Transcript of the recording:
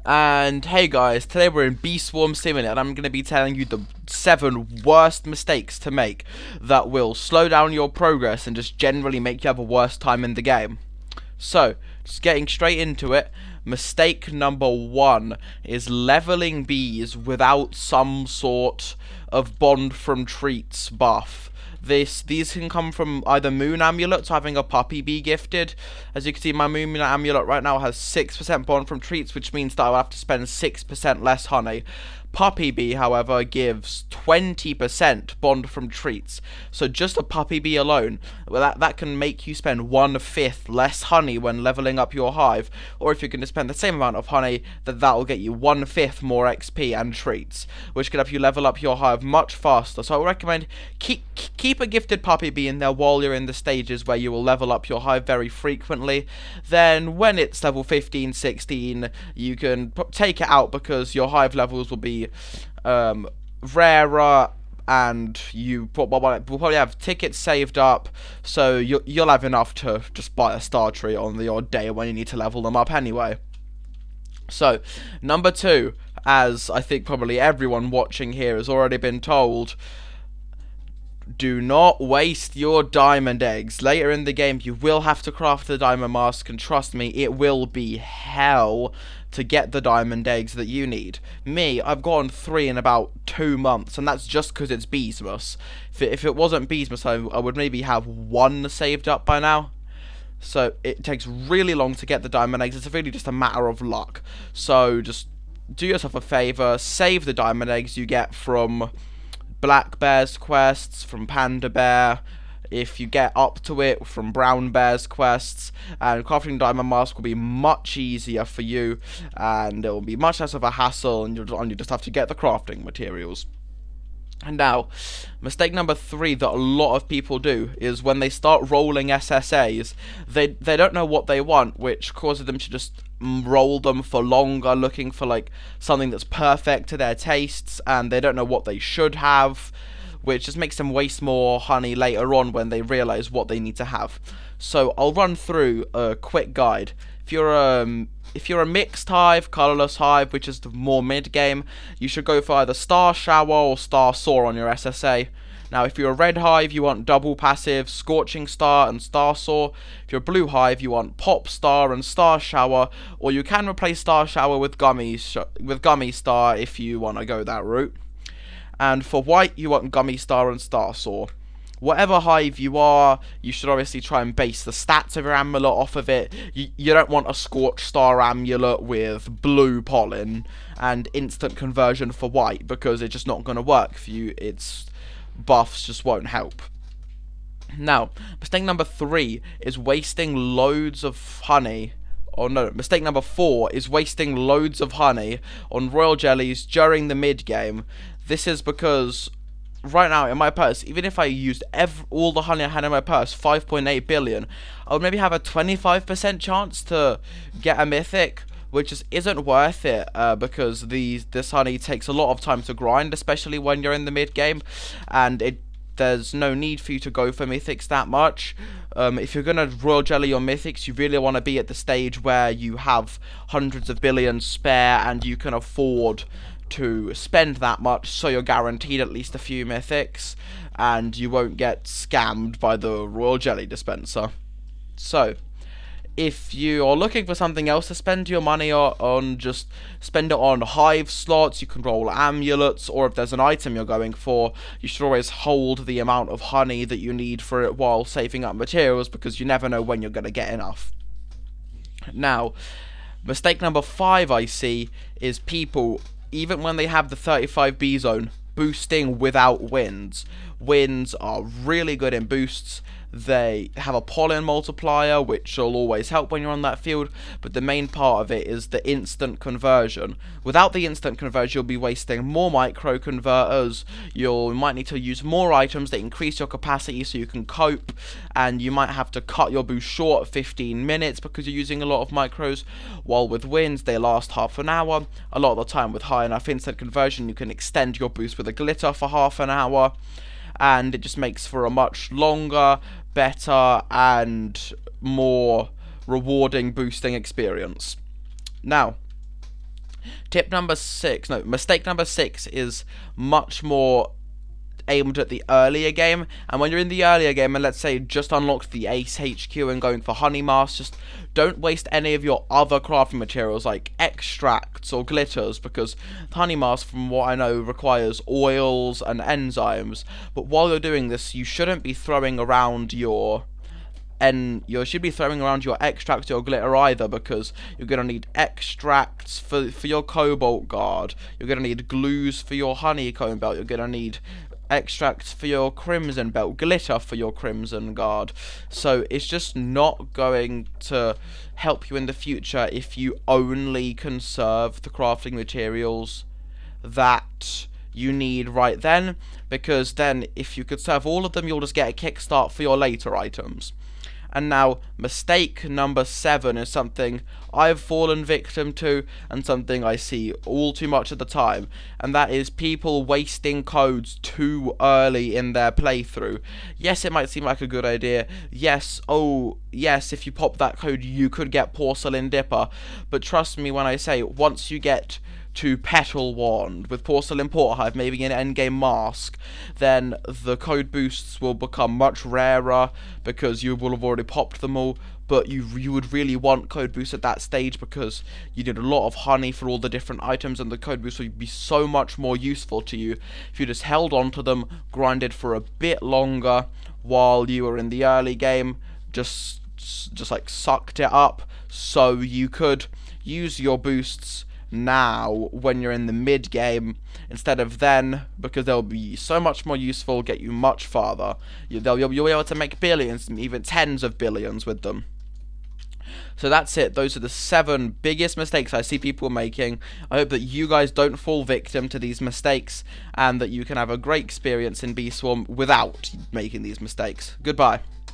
And hey guys, today we're in Bee Swarm Simulator and I'm going to be telling you the 7 worst mistakes to make that will slow down your progress and just generally make you have a worse time in the game. So, just getting straight into it, mistake number 1 is leveling bees without some sort of bond from treats buff. These can come from either moon amulets, having a puppy bee gifted. As you can see, my moon amulet right now has 6% bond from treats, which means that I will have to spend 6% less honey. Puppy bee, however, gives 20% bond from treats. So just a puppy bee alone, well, that can make you spend 1/5 less honey when leveling up your hive. Or if you're going to spend the same amount of honey, that will get you 1/5 more XP and treats, which can help you level up your hive much faster. So I recommend keep a gifted puppy bee in there while you're in the stages where you will level up your hive very frequently. Then when it's level 15, 16, you can take it out because your hive levels will be rarer, and you will probably have tickets saved up, so you'll have enough to just buy a star tree on the odd day when you need to level them up anyway. So, number 2, as I think probably everyone watching here has already been told, do not waste your diamond eggs. Later in the game, you will have to craft the diamond mask, and trust me, it will be hell to get the diamond eggs that you need. Me, I've gotten 3 in about 2 months, and that's just because it's Beesmas. If it wasn't Beesmas, I would maybe have 1 saved up by now. So it takes really long to get the diamond eggs. It's really just a matter of luck. So just do yourself a favor, save the diamond eggs you get from Black Bear's quests, from Panda Bear, if you get up to it, from Brown Bear's quests, and crafting diamond mask will be much easier for you, and it will be much less of a hassle, and you just have to get the crafting materials. And now, mistake number 3 that a lot of people do is when they start rolling SSAs, they don't know what they want, which causes them to just roll them for longer, looking for like something that's perfect to their tastes, and they don't know what they should have, which just makes them waste more honey later on when they realize what they need to have. So I'll run through a quick guide. If you're a mixed hive, colorless hive, which is the more mid-game, you should go for either Star Shower or Star Soar on your SSA. Now, if you're a red hive, you want double passive, Scorching Star and Star Soar. If you're a blue hive, you want Pop Star and Star Shower, or you can replace Star Shower with Gummy Star if you want to go that route. And for white, you want Gummy Star and Star Soar. Whatever hive you are, you should obviously try and base the stats of your amulet off of it. You don't want a Scorch Star amulet with blue pollen and instant conversion for white, because it's just not going to work for you. Its buffs just won't help. Now, mistake number 3 is wasting loads of honey. Oh no, mistake number 4 is wasting loads of honey on royal jellies during the mid game. This is because right now in my purse, even if I used all the honey I had in my purse, 5.8 billion, I would maybe have a 25% chance to get a mythic, which just isn't worth it, because this honey takes a lot of time to grind, especially when you're in the mid game, and there's no need for you to go for mythics that much. If you're gonna royal jelly your mythics, you really want to be at the stage where you have hundreds of billions spare and you can afford to spend that much, so you're guaranteed at least a few mythics and you won't get scammed by the royal jelly dispenser. So if you are looking for something else to spend your money on, just spend it on hive slots. You can roll amulets, or if there's an item you're going for, you should always hold the amount of honey that you need for it while saving up materials, because you never know when you're going to get enough. Now, mistake number 5 I see is people, even when they have the 35 B zone, boosting without winds. Winds are really good in boosts. They have a pollen multiplier, which will always help when you're on that field, but the main part of it is the instant conversion. Without the instant conversion, you'll be wasting more micro converters. You might need to use more items that increase your capacity so you can cope, and you might have to cut your boost short at 15 minutes because you're using a lot of micros, while with winds they last half an hour. A lot of the time with high enough instant conversion, you can extend your boost with a glitter for half an hour, and it just makes for a much longer, better, and more rewarding boosting experience. Now, Mistake number 6 is much more aimed at the earlier game. And when you're in the earlier game and let's say just unlocked the Ace HQ and going for honey mask, just don't waste any of your other crafting materials like extracts or glitters, because honey mask, from what I know, requires oils and enzymes. But while you're doing this, you shouldn't be throwing around your extracts, your glitter either, because you're going to need extracts for your cobalt guard, you're going to need glues for your honeycomb belt, you're going to need extracts for your crimson belt, glitter for your crimson guard. So it's just not going to help you in the future if you only conserve the crafting materials that you need right then, because then if you conserve all of them, you'll just get a kickstart for your later items. And now, mistake number 7 is something I've fallen victim to, and something I see all too much of the time, and that is people wasting codes too early in their playthrough. Yes, it might seem like a good idea. Yes, if you pop that code, you could get Porcelain Dipper, but trust me when I say, once you get to Petal Wand with Porcelain Porthive, maybe an endgame mask, then the code boosts will become much rarer because you will have already popped them all. But you would really want code boosts at that stage because you need a lot of honey for all the different items, and the code boosts would be so much more useful to you if you just held on to them, grinded for a bit longer while you were in the early game, just like sucked it up, so you could use your boosts now when you're in the mid game instead of then, because they'll be so much more useful, get you much farther. You'll be able to make billions, even tens of billions with them. So that's it. Those are the 7 biggest mistakes I see people making. I hope that you guys don't fall victim to these mistakes, and that you can have a great experience in Bee Swarm without making these mistakes. Goodbye.